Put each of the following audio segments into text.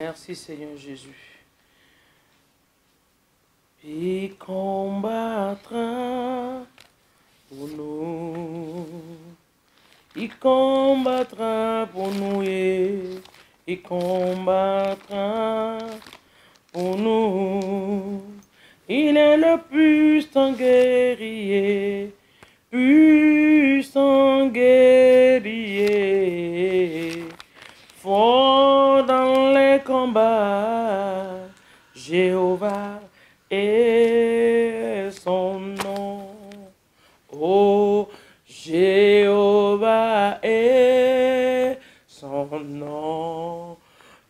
Merci Seigneur Jésus. Il combattra pour nous. Il combattra pour nous et il combattra pour nous. Il est le puissant guerrier, puissant guerrier. Fort dans les combats, Jéhovah est son nom. Oh, Jéhovah est son nom.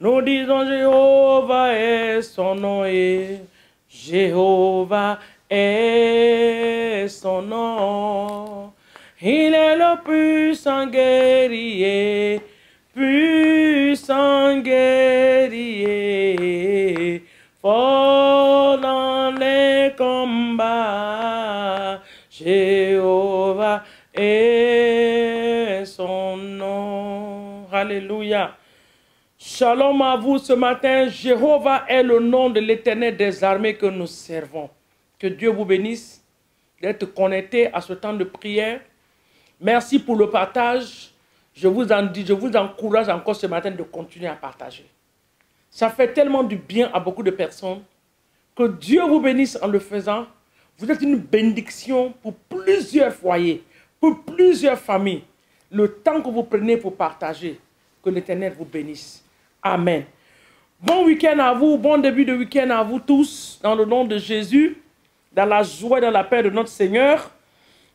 Nous disons Jéhovah est son nom et Jéhovah est son nom. Il est le puissant guerrier, puissant guerrier, fort dans les combats, Jéhovah est son nom. Alléluia. Shalom à vous ce matin. Jéhovah est le nom de l'Éternel des armées que nous servons. Que Dieu vous bénisse d'être connecté à ce temps de prière. Merci pour le partage. Je vous encourage encore ce matin de continuer à partager. Ça fait tellement du bien à beaucoup de personnes. Que Dieu vous bénisse en le faisant. Vous êtes une bénédiction pour plusieurs foyers, pour plusieurs familles. Le temps que vous prenez pour partager, que l'Éternel vous bénisse. Amen. Bon week-end à vous, bon début de week-end à vous tous, dans le nom de Jésus, dans la joie et dans la paix de notre Seigneur.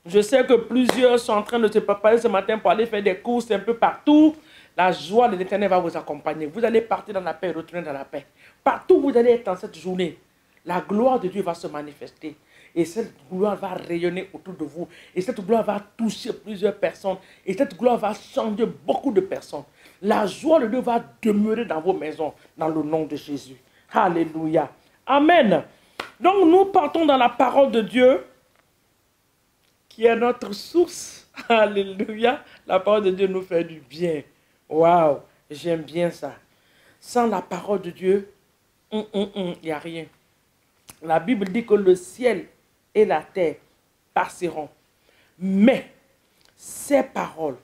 Je sais que plusieurs sont en train de se préparer ce matin pour aller faire des courses un peu partout. La joie de l'Éternel va vous accompagner. Vous allez partir dans la paix et retourner dans la paix. Partout où vous allez être dans cette journée, la gloire de Dieu va se manifester. Et cette gloire va rayonner autour de vous. Et cette gloire va toucher plusieurs personnes. Et cette gloire va changer beaucoup de personnes. La joie de Dieu va demeurer dans vos maisons, dans le nom de Jésus. Alléluia. Amen. Donc nous partons dans la parole de Dieu, qui est notre source. Alléluia. La parole de Dieu nous fait du bien. Waouh, j'aime bien ça. Sans la parole de Dieu, il n'y a rien. La Bible dit que le ciel et la terre passeront. Mais ces paroles,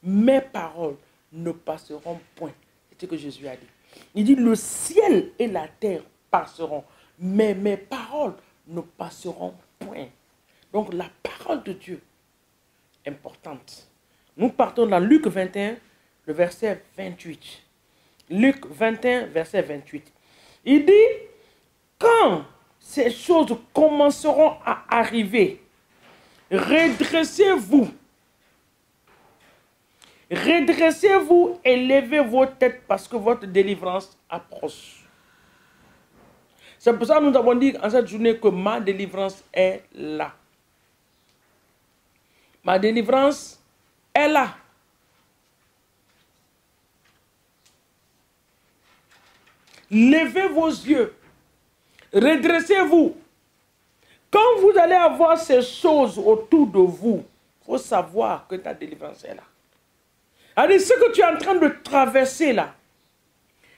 mes paroles, ne passeront point. C'est ce que Jésus a dit. Il dit le ciel et la terre passeront. Mais mes paroles ne passeront point. Donc la parole de Dieu est importante. Nous partons dans Luc 21, le verset 28. Luc 21, verset 28. Il dit, quand ces choses commenceront à arriver, redressez-vous. Redressez-vous et levez vos têtes parce que votre délivrance approche. C'est pour ça que nous avons dit en cette journée que ma délivrance est là. Ma délivrance est là. Levez vos yeux. Redressez-vous. Quand vous allez avoir ces choses autour de vous, il faut savoir que ta délivrance est là. Alors, ce que tu es en train de traverser là,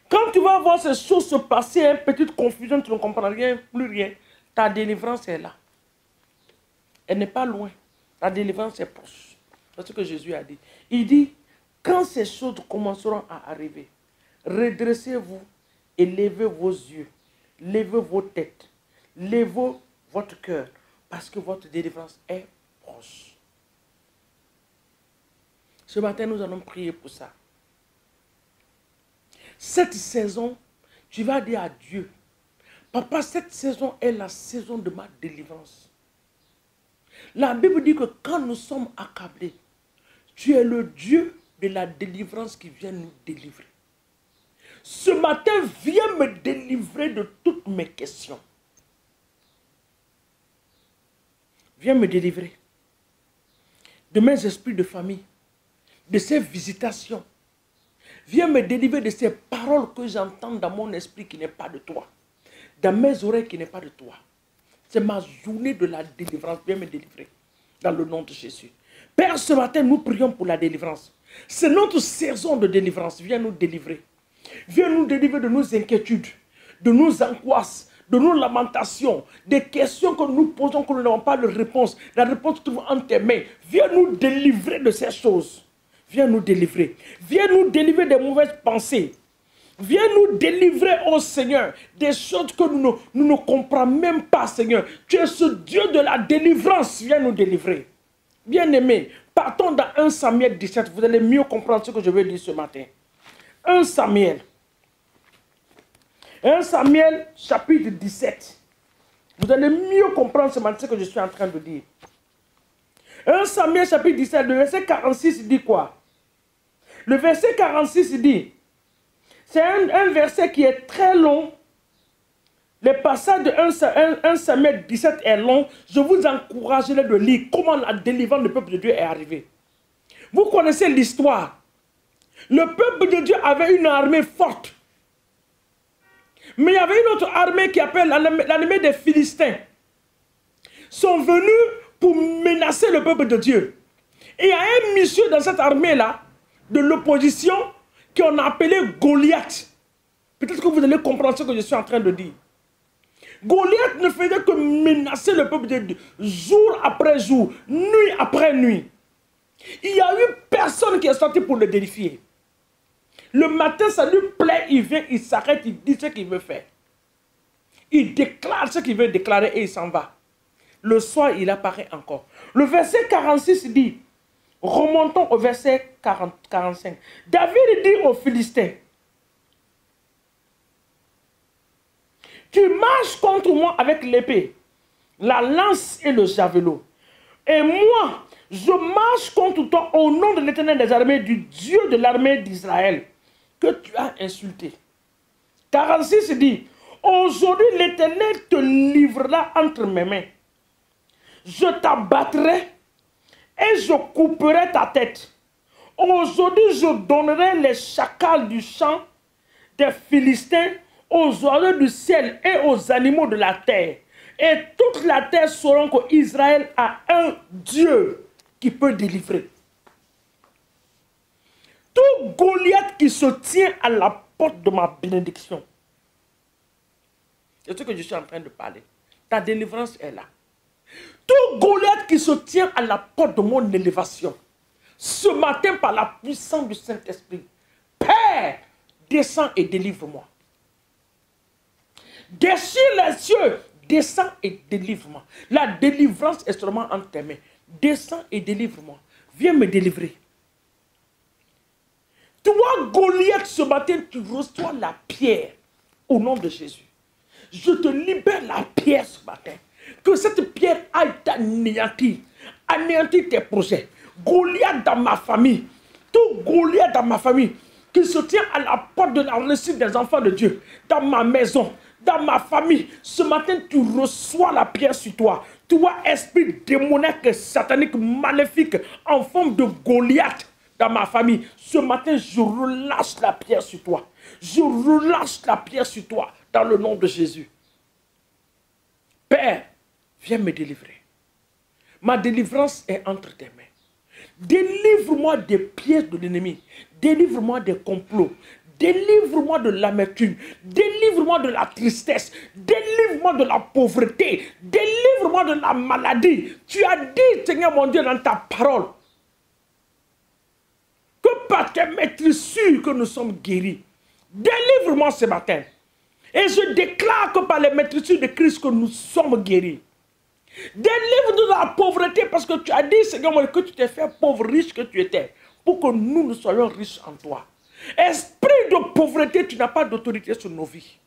quand tu vas voir ces choses se passer, une petite confusion, tu ne comprends rien, plus rien, ta délivrance est là. Elle n'est pas loin. Ta délivrance est proche. C'est ce que Jésus a dit. Il dit, quand ces choses commenceront à arriver, redressez-vous et levez vos yeux, levez vos têtes, levez votre cœur, parce que votre délivrance est proche. Ce matin, nous allons prier pour ça. Cette saison, tu vas dire à Dieu, Papa, cette saison est la saison de ma délivrance. La Bible dit que quand nous sommes accablés, tu es le Dieu de la délivrance qui vient nous délivrer. Ce matin, viens me délivrer de toutes mes questions. Viens me délivrer de mes esprits de famille, de ces visitations. Viens me délivrer de ces paroles que j'entends dans mon esprit qui n'est pas de toi, dans mes oreilles qui n'est pas de toi. C'est ma journée de la délivrance. Viens me délivrer dans le nom de Jésus. Père, ce matin, nous prions pour la délivrance. C'est notre saison de délivrance. Viens nous délivrer. Viens nous délivrer de nos inquiétudes, de nos angoisses, de nos lamentations, des questions que nous posons, que nous n'avons pas de réponse. La réponse se trouve en tes mains. Viens nous délivrer de ces choses. Viens nous délivrer. Viens nous délivrer des mauvaises pensées. Viens nous délivrer, oh Seigneur, des choses que nous ne comprenons même pas, Seigneur. Tu es ce Dieu de la délivrance. Viens nous délivrer. Bien-aimés, partons dans 1 Samuel 17. Vous allez mieux comprendre ce que je veux dire ce matin. 1 Samuel. 1 Samuel chapitre 17. Vous allez mieux comprendre ce matin ce que je suis en train de dire. 1 Samuel chapitre 17, le verset 46 dit quoi? Le verset 46 dit, c'est un verset qui est très long. Le passage de 1 Samuel 17 est long. Je vous encouragerai de lire comment la délivrance du peuple de Dieu est arrivée. Vous connaissez l'histoire. Le peuple de Dieu avait une armée forte. Mais il y avait une autre armée qui appelle l'armée des Philistins. Ils sont venus pour menacer le peuple de Dieu. Et il y a un monsieur dans cette armée-là, de l'opposition, qu'on a appelé Goliath. Peut-être que vous allez comprendre ce que je suis en train de dire. Goliath ne faisait que menacer le peuple de Dieu, jour après jour, nuit après nuit. Il n'y a eu personne qui est sorti pour le défier. Le matin, ça lui plaît, il vient, il s'arrête, il dit ce qu'il veut faire. Il déclare ce qu'il veut déclarer et il s'en va. Le soir, il apparaît encore. Le verset 46 dit, remontons au verset 45. David dit aux Philistins, tu marches contre moi avec l'épée, la lance et le javelot. Et moi, je marche contre toi au nom de l'Éternel des armées, du Dieu de l'armée d'Israël, que tu as insulté. 46 dit, aujourd'hui l'Éternel te livrera entre mes mains. Je t'abattrai et je couperai ta tête. Aujourd'hui, je donnerai les chacals du champ des Philistins aux oiseaux du ciel et aux animaux de la terre. Et toute la terre sauront qu'Israël a un Dieu qui peut délivrer. Tout Goliath qui se tient à la porte de ma bénédiction. C'est ce que je suis en train de parler. Ta délivrance est là. Tout Goliath qui se tient à la porte de mon élévation. Ce matin, par la puissance du Saint-Esprit, Père, descends et délivre-moi. Déchire les cieux, descends et délivre-moi. La délivrance est seulement entre tes mains. Descends et délivre-moi. Viens me délivrer. Toi, Goliath, ce matin, tu reçois la pierre au nom de Jésus. Je te libère la pierre ce matin. Que cette pierre aille t'anéantir. Anéantir tes projets. Goliath dans ma famille. Tout Goliath dans ma famille qui se tient à la porte de la réussite des enfants de Dieu. Dans ma maison. Dans ma famille. Ce matin, tu reçois la pierre sur toi. Toi, esprit démoniaque, satanique, maléfique, en forme de Goliath dans ma famille. Ce matin, je relâche la pierre sur toi. Je relâche la pierre sur toi dans le nom de Jésus. Père, viens me délivrer. Ma délivrance est entre tes mains. Délivre-moi des pièges de l'ennemi. Délivre-moi des complots. Délivre-moi de l'amertume. Délivre-moi de la tristesse. Délivre-moi de la pauvreté. Délivre-moi de la maladie. Tu as dit, Seigneur mon Dieu, dans ta parole, que par tes maîtrisures que nous sommes guéris. Délivre-moi ce matin. Et je déclare que par les maîtrisures de Christ que nous sommes guéris. Délivre-nous de la pauvreté parce que tu as dit, Seigneur, que tu t'es fait pauvre, riche que tu étais, pour que nous soyons riches en toi. Esprit de pauvreté, tu n'as pas d'autorité sur nos vies.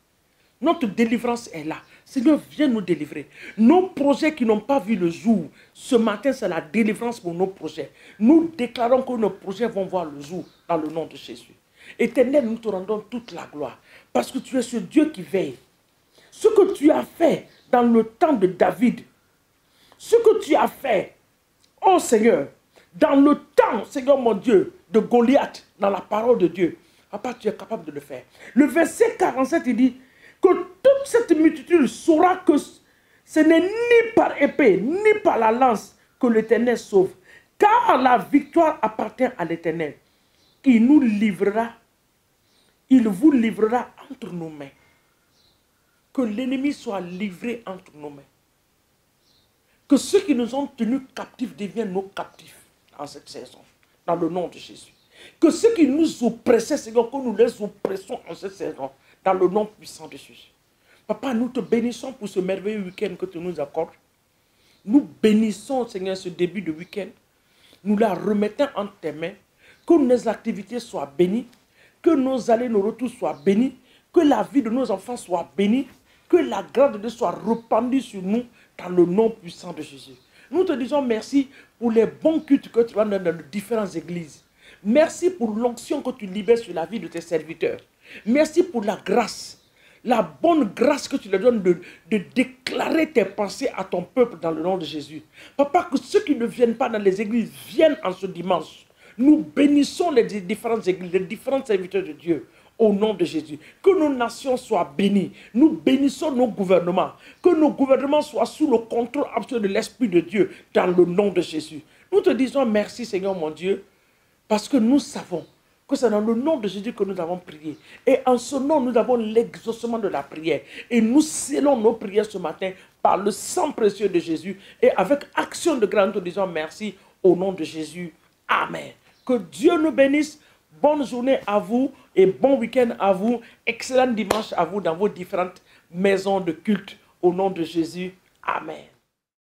Notre délivrance est là. Seigneur, viens nous délivrer. Nos projets qui n'ont pas vu le jour, ce matin, c'est la délivrance pour nos projets. Nous déclarons que nos projets vont voir le jour dans le nom de Jésus. Éternel, nous te rendons toute la gloire parce que tu es ce Dieu qui veille. Ce que tu as fait dans le temps de David, ce que tu as fait, oh Seigneur, dans le temps, Seigneur mon Dieu, de Goliath, dans la parole de Dieu, papa, tu es capable de le faire. Le verset 47, il dit que toute cette multitude saura que ce n'est ni par épée, ni par la lance que l'Éternel sauve, car la victoire appartient à l'Éternel. Il nous livrera il vous livrera entre nos mains. Que l'ennemi soit livré entre nos mains. Que ceux qui nous ont tenus captifs deviennent nos captifs en cette saison, dans le nom de Jésus. Que ceux qui nous oppressaient, Seigneur, que nous les oppressons en cette saison, dans le nom puissant de Jésus. Papa, nous te bénissons pour ce merveilleux week-end que tu nous accordes. Nous bénissons, Seigneur, ce début de week-end. Nous la remettons entre tes mains. Que nos activités soient bénies. Que nos allées, nos retours soient bénis. Que la vie de nos enfants soit bénie. Que la grâce de Dieu soit répandue sur nous dans le nom puissant de Jésus. Nous te disons merci pour les bons cultes que tu as dans les différentes églises. Merci pour l'onction que tu libères sur la vie de tes serviteurs. Merci pour la grâce. La bonne grâce que tu leur donnes de déclarer tes pensées à ton peuple dans le nom de Jésus. Papa, que ceux qui ne viennent pas dans les églises viennent en ce dimanche. Nous bénissons les différentes églises, les différents serviteurs de Dieu au nom de Jésus. Que nos nations soient bénies. Nous bénissons nos gouvernements. Que nos gouvernements soient sous le contrôle absolu de l'Esprit de Dieu dans le nom de Jésus. Nous te disons merci Seigneur mon Dieu parce que nous savons que c'est dans le nom de Jésus que nous avons prié. Et en ce nom, nous avons l'exaucement de la prière. Et nous scellons nos prières ce matin par le sang précieux de Jésus. Et avec action de grâce, nous te disons merci au nom de Jésus. Amen. Que Dieu nous bénisse. Bonne journée à vous et bon week-end à vous. Excellent dimanche à vous dans vos différentes maisons de culte. Au nom de Jésus. Amen.